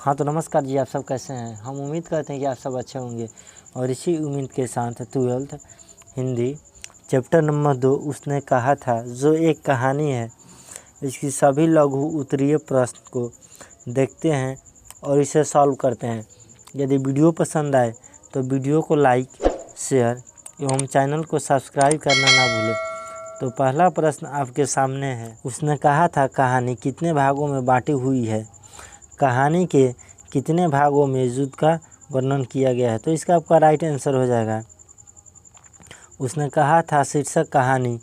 हाँ तो नमस्कार जी, आप सब कैसे हैं। हम उम्मीद करते हैं कि आप सब अच्छे होंगे और इसी उम्मीद के साथ 12th हिंदी चैप्टर नंबर 2 उसने कहा था जो एक कहानी है, इसकी सभी लघु उत्तरीय प्रश्न को देखते हैं और इसे सॉल्व करते हैं। यदि वीडियो पसंद आए तो वीडियो को लाइक, शेयर एवं चैनल को सब्सक्राइब करना ना भूलें। तो पहला प्रश्न आपके सामने है। उसने कहा था कहानी कितने भागों में बांटी हुई है। कहानी के कितने भागों में युद्ध का वर्णन किया गया है। तो इसका आपका राइट आंसर हो जाएगा। उसने कहा था शीर्षक कहानी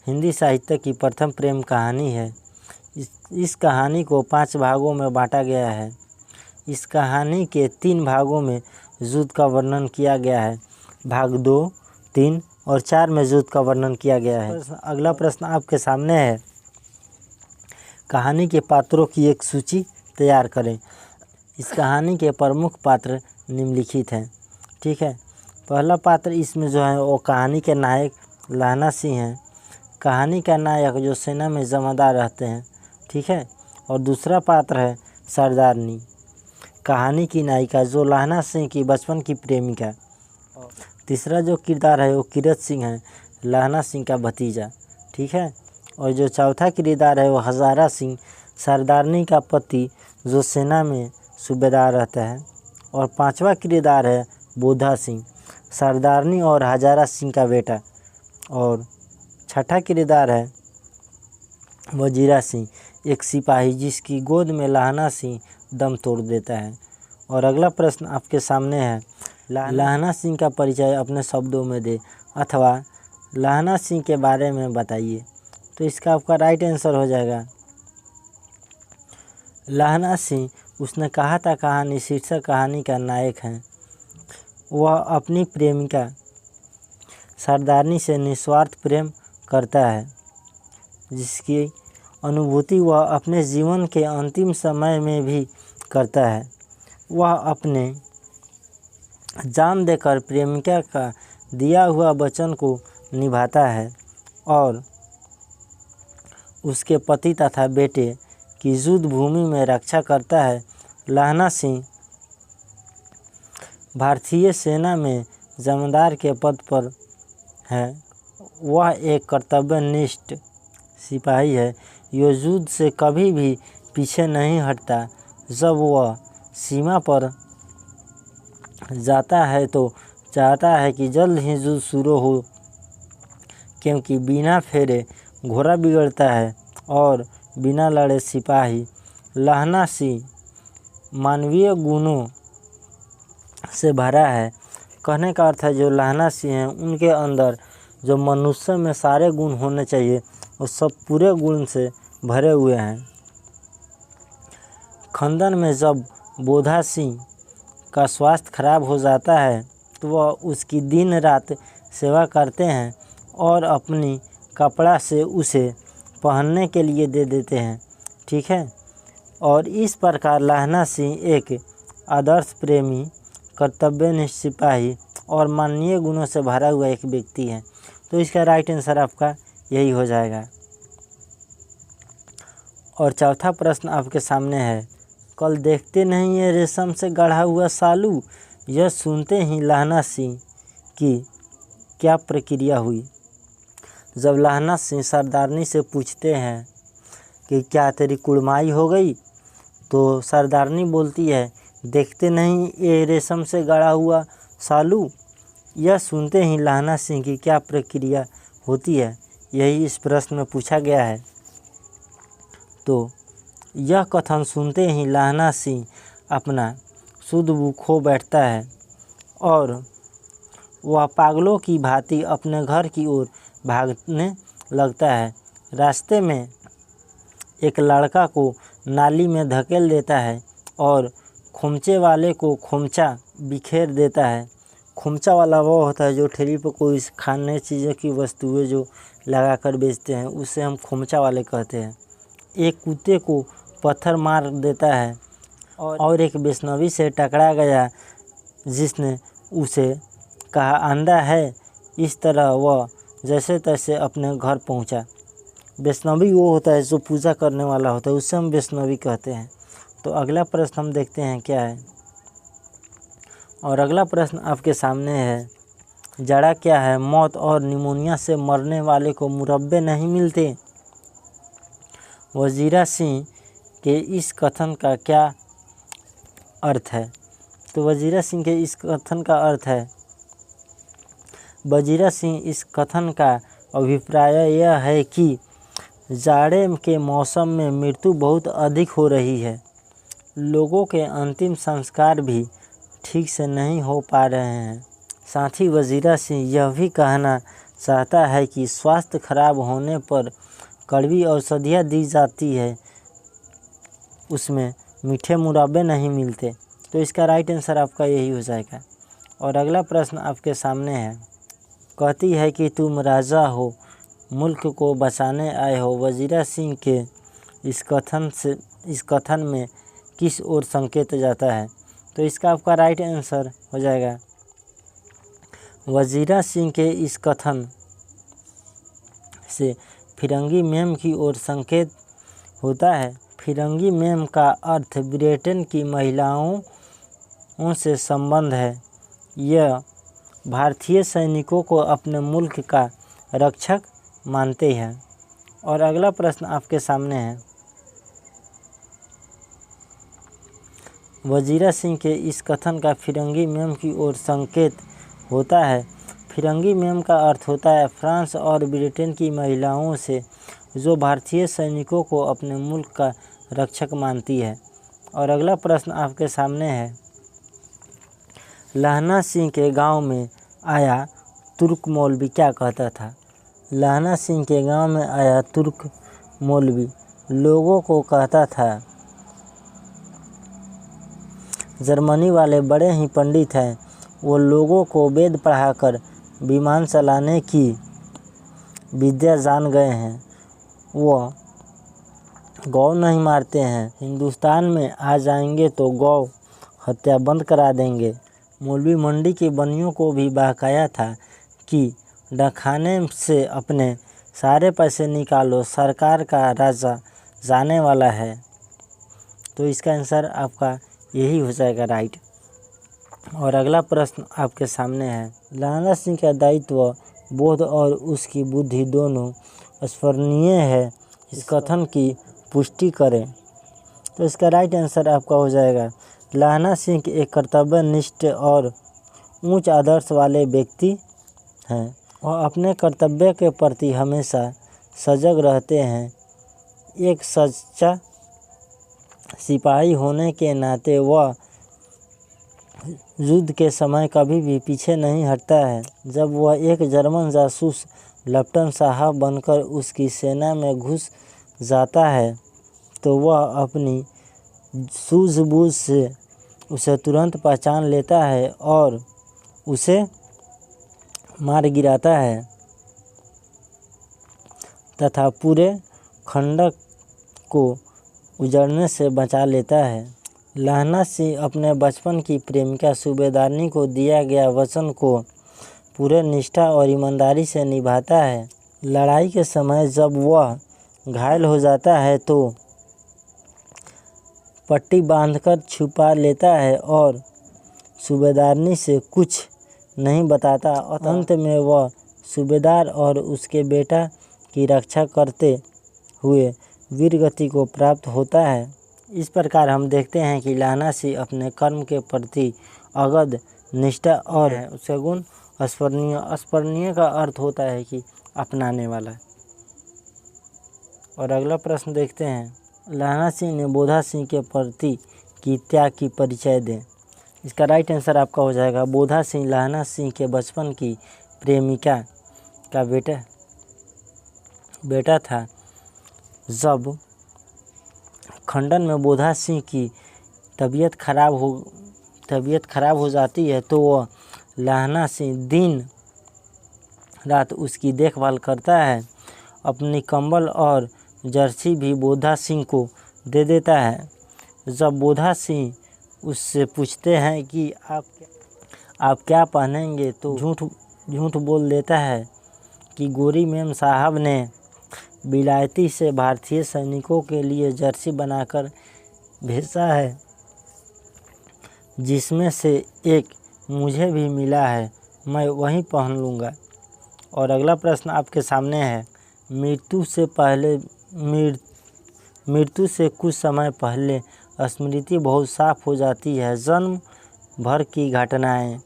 हिंदी साहित्य की प्रथम प्रेम कहानी है। इस कहानी को 5 भागों में बांटा गया है। इस कहानी के 3 भागों में युद्ध का वर्णन किया गया है। भाग 2, 3 और 4 में युद्ध का वर्णन किया गया है। अगला प्रश्न आपके सामने है। कहानी के पात्रों की एक सूची तैयार करें। इस कहानी के प्रमुख पात्र निम्नलिखित हैं। ठीक है, पहला पात्र इसमें जो है वो कहानी के नायक लहना सिंह हैं। कहानी का नायक जो सेना में जमादार रहते हैं। ठीक है, और दूसरा पात्र है सरदारनी, कहानी की नायिका जो लहना सिंह की बचपन की प्रेमिका। तीसरा जो किरदार है वो कीरत सिंह है, लहना सिंह का भतीजा। ठीक है, और जो चौथा किरदार है वो हजारा सिंह, सरदारनी का पति जो सेना में सूबेदार रहता है। और 5वां किरदार है बोधा सिंह, सरदारनी और हजारा सिंह का बेटा। और 6ठा किरदार है वजीरा सिंह, एक सिपाही जिसकी गोद में लहना सिंह दम तोड़ देता है। और अगला प्रश्न आपके सामने है। लहना सिंह का परिचय अपने शब्दों में दे अथवा लहना सिंह के बारे में बताइए। तो इसका आपका राइट आंसर हो जाएगा। लहना सिंह उसने कहा था कहानी शीर्षक कहानी का नायक है। वह अपनी प्रेमिका सरदारनी से निस्वार्थ प्रेम करता है, जिसकी अनुभूति वह अपने जीवन के अंतिम समय में भी करता है। वह अपने जान देकर प्रेमिका का दिया हुआ वचन को निभाता है और उसके पति तथा बेटे की युद्ध भूमि में रक्षा करता है। लहना सिंह भारतीय सेना में जमादार के पद पर है। वह एक कर्तव्यनिष्ठ सिपाही है। यह युद्ध से कभी भी पीछे नहीं हटता। जब वह सीमा पर जाता है तो चाहता है कि जल्द ही युद्ध शुरू हो, क्योंकि बिना फेरे घोड़ा बिगड़ता है और बिना लड़े सिपाही। लहना सिंह मानवीय गुणों से भरा है। कहने का अर्थ है जो लहना सिंह हैं उनके अंदर जो मनुष्य में सारे गुण होने चाहिए वो सब पूरे गुण से भरे हुए हैं। खंदन में जब बोधा सिंह का स्वास्थ्य खराब हो जाता है तो वह उसकी दिन रात सेवा करते हैं और अपनी कपड़ा से उसे पहनने के लिए दे देते हैं। ठीक है, और इस प्रकार लहना सिंह एक आदर्श प्रेमी, कर्तव्यनिष्ठ सिपाही और मानवीय गुणों से भरा हुआ एक व्यक्ति है। तो इसका राइट आंसर आपका यही हो जाएगा। और चौथा प्रश्न आपके सामने है। कल देखते नहीं ये रेशम से गढ़ा हुआ सालू। यह सुनते ही लहना सिंह की क्या प्रक्रिया हुई। जब लहना सिंह सरदारनी से पूछते हैं कि क्या तेरी कुड़माई हो गई, तो सरदारनी बोलती है देखते नहीं ये रेशम से गढ़ा हुआ सालू। यह सुनते ही लहना सिंह की क्या प्रक्रिया होती है, यही इस प्रश्न में पूछा गया है। तो यह कथन सुनते ही लहना सिंह अपना सुध खो बैठता है और वह पागलों की भांति अपने घर की ओर भागने लगता है। रास्ते में एक लड़का को नाली में धकेल देता है और खोमचे वाले को खोमचा बिखेर देता है। खोमचा वाला वो होता है जो ठेली पर कोई खाने चीज़ों की वस्तुएं जो लगा कर बेचते हैं, उसे हम खोमचा वाले कहते हैं। एक कुत्ते को पत्थर मार देता है और एक वैष्णवी से टकरा गया जिसने उसे कहा अंधा है। इस तरह वह जैसे तैसे अपने घर पहुंचा। वैष्णवी वो होता है जो पूजा करने वाला होता है, उससे हम वैष्णवी कहते हैं। तो अगला प्रश्न हम देखते हैं क्या है। और अगला प्रश्न आपके सामने है, जड़ा क्या है? मौत और निमोनिया से मरने वाले को मुरब्बे नहीं मिलते। वजीरा सिंह के इस कथन का क्या अर्थ है? तो वजीरा सिंह के इस कथन का अर्थ है, वजीरा सिंह इस कथन का अभिप्राय यह है कि जाड़े के मौसम में मृत्यु बहुत अधिक हो रही है। लोगों के अंतिम संस्कार भी ठीक से नहीं हो पा रहे हैं। साथ ही वजीरा सिंह यह भी कहना चाहता है कि स्वास्थ्य खराब होने पर कड़वी औषधियाँ दी जाती है, उसमें मीठे मुरब्बे नहीं मिलते। तो इसका राइट आंसर आपका यही हो जाएगा। और अगला प्रश्न आपके सामने है, कहती है कि तुम राजा हो, मुल्क को बचाने आए हो। वजीरा सिंह के इस कथन में किस ओर संकेत जाता है? तो इसका आपका राइट आंसर हो जाएगा, वजीरा सिंह के इस कथन से फिरंगी मेम की ओर संकेत होता है। फिरंगी मेम का अर्थ ब्रिटेन की महिलाओं से संबंध है। यह भारतीय सैनिकों को अपने मुल्क का रक्षक मानते हैं। और अगला प्रश्न आपके सामने है, वजीरा सिंह के इस कथन का फिरंगी मेम की ओर संकेत होता है। फिरंगी मेम का अर्थ होता है फ्रांस और ब्रिटेन की महिलाओं से जो भारतीय सैनिकों को अपने मुल्क का रक्षक मानती है। और अगला प्रश्न आपके सामने है, लहना सिंह के गांव में आया तुर्क मौलवी क्या कहता था? लहना सिंह के गांव में आया तुर्क मौलवी लोगों को कहता था, जर्मनी वाले बड़े ही पंडित हैं, वो लोगों को वेद पढ़ाकर विमान चलाने की विद्या जान गए हैं। वो गौ नहीं मारते हैं, हिंदुस्तान में आ जाएंगे तो गौ हत्या बंद करा देंगे। मौलवी मंडी के बनियों को भी बहकाया था कि डाकखाने से अपने सारे पैसे निकालो, सरकार का राजा जाने वाला है। तो इसका आंसर आपका यही हो जाएगा राइट। और अगला प्रश्न आपके सामने है, लहना सिंह का दायित्व बोध और उसकी बुद्धि दोनों स्मरणीय है, इस कथन की पुष्टि करें। तो इसका राइट आंसर आपका हो जाएगा, लहना सिंह एक कर्तव्यनिष्ठ और उच्च आदर्श वाले व्यक्ति हैं। वह अपने कर्तव्य के प्रति हमेशा सजग रहते हैं। एक सच्चा सिपाही होने के नाते वह युद्ध के समय कभी भी पीछे नहीं हटता है। जब वह एक जर्मन जासूस लेफ्टिनेंट साहब बनकर उसकी सेना में घुस जाता है तो वह अपनी सूझबूझ से उसे तुरंत पहचान लेता है और उसे मार गिराता है तथा पूरे खंडक को उजड़ने से बचा लेता है। लहना सिंह अपने बचपन की प्रेमिका सूबेदारनी को दिया गया वचन को पूरे निष्ठा और ईमानदारी से निभाता है। लड़ाई के समय जब वह घायल हो जाता है तो पट्टी बांधकर छुपा लेता है और सूबेदारनी से कुछ नहीं बताता। अंत में वह सूबेदार और उसके बेटा की रक्षा करते हुए वीरगति को प्राप्त होता है। इस प्रकार हम देखते हैं कि लहना सिंह अपने कर्म के प्रति अगध निष्ठा और उसका गुण अस्मरणीय का अर्थ होता है कि अपनाने वाला। और अगला प्रश्न देखते हैं, लहना सिंह ने बोधा सिंह के प्रति की त्याग की परिचय दें। इसका राइट आंसर आपका हो जाएगा, बोधा सिंह लहना सिंह के बचपन की प्रेमिका का बेटा था। जब खंडन में बोधा सिंह की तबीयत खराब हो जाती है तो वह लहना सिंह दिन रात उसकी देखभाल करता है। अपनी कंबल और जर्सी भी बोधा सिंह को दे देता है। जब बोधा सिंह उससे पूछते हैं कि आप क्या पहनेंगे तो झूठ बोल देता है कि गोरी मेम साहब ने विलायती से भारतीय सैनिकों के लिए जर्सी बनाकर भेजा है, जिसमें से एक मुझे भी मिला है, मैं वही पहन लूँगा। और अगला प्रश्न आपके सामने है, मृत्यु से कुछ समय पहले स्मृति बहुत साफ हो जाती है। जन्म भर की घटनाएं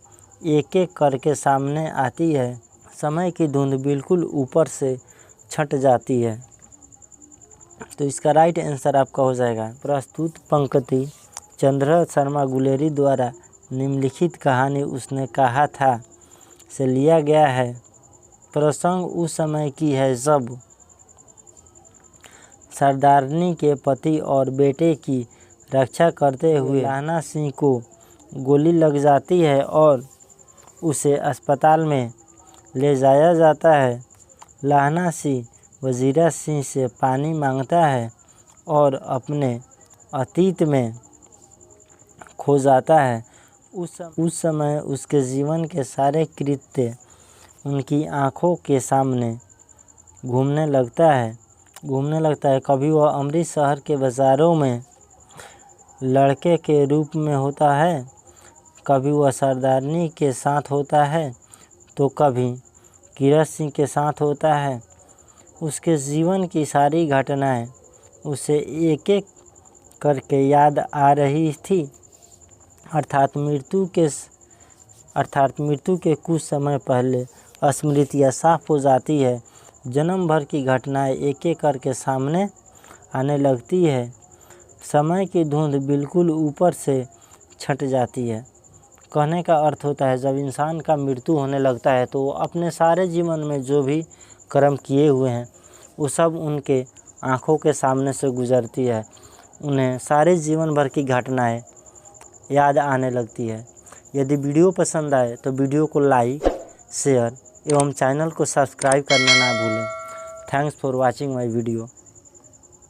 एक एक करके सामने आती है। समय की धुंध बिल्कुल ऊपर से छट जाती है। तो इसका राइट आंसर आपका हो जाएगा। प्रस्तुत पंक्ति चंद्र शर्मा गुलेरी द्वारा निम्नलिखित कहानी उसने कहा था से लिया गया है। प्रसंग उस समय की है जब सरदारनी के पति और बेटे की रक्षा करते हुए लहना सिंह को गोली लग जाती है और उसे अस्पताल में ले जाया जाता है। लहना सिंह वजीरा सिंह से पानी मांगता है और अपने अतीत में खो जाता है। उस समय उसके जीवन के सारे कृत्य उनकी आँखों के सामने घूमने लगता है। कभी वह अमृतसर के बाज़ारों में लड़के के रूप में होता है, कभी वह सरदारनी के साथ होता है, तो कभी कीरत सिंह के साथ होता है। उसके जीवन की सारी घटनाएं उसे एक एक करके याद आ रही थी। अर्थात मृत्यु के कुछ समय पहले स्मृतियाँ साफ हो जाती है। जन्म भर की घटनाएं एक एक करके सामने आने लगती है। समय की धुंध बिल्कुल ऊपर से छट जाती है। कहने का अर्थ होता है, जब इंसान का मृत्यु होने लगता है तो वो अपने सारे जीवन में जो भी कर्म किए हुए हैं वो सब उनके आँखों के सामने से गुजरती है। उन्हें सारे जीवन भर की घटनाएं याद आने लगती है। यदि वीडियो पसंद आए तो वीडियो को लाइक, शेयर एवं चैनल को सब्सक्राइब करना ना भूलें। Thanks for watching my video.